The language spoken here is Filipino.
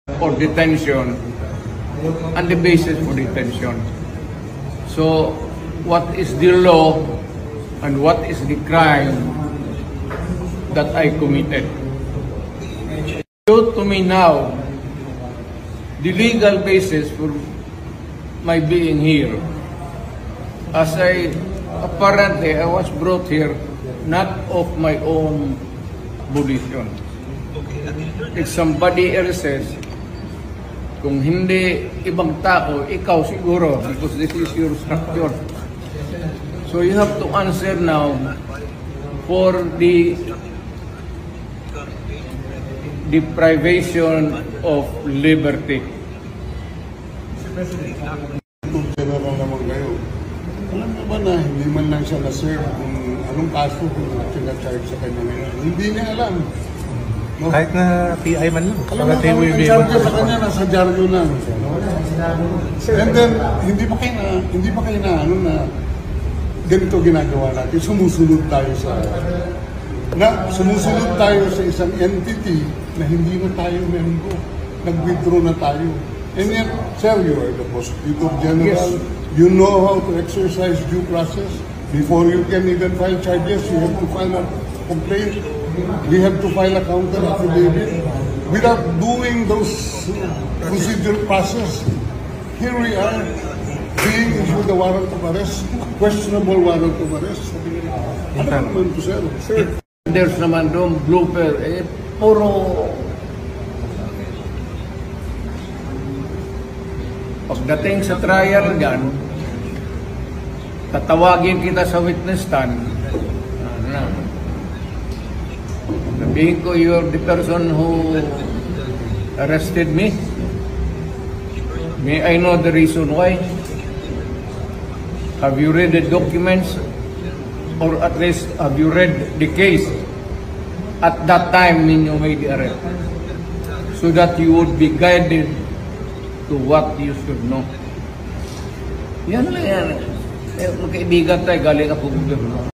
or detention and the basis for detention. So, what is the law and what is the crime that I committed? Show to me now the legal basis for my being here. As apparently I was brought here not of my own volition. If somebody else says, kung hindi ibang tao, ikaw siguro, because this is your structure. So you have to answer now for the deprivation of liberty. Kung general naman kayo, alam mo ba na hindi man lang siya na-serve kung anong kaso kung sinacharge sa kanya ngayon? Hindi niya alam. No? Kahit na PI man lang. Alam mo, ang charge sa kanya nasa dyaryo na. And then, hindi pa kayo na ano na ganito ginagawa natin. Sumusunod tayo sa isang entity na hindi na tayo member. Nag-withdraw na tayo. And yet, sir, you are the Prosecutor General. Yes. You know how to exercise due process. Before you can even file charges, you have to file a complaint. We have to file a counter affidavit. Without doing those procedural process, here we are being issued a warrant of arrest, questionable warrant of arrest. Ano naman to, sir? Sir. There's naman doon blooper, puro pagdating sa trial dyan, tatawagin kita sa witness stand. Sabihin ko, you're the person who arrested me. May I know the reason why? Have you read the documents? Or at least, have you read the case at that time when you made the arrest? So that you would be guided to what you should know. Yan lang yan. Magkaibigan tayo, galing ako gobyerno.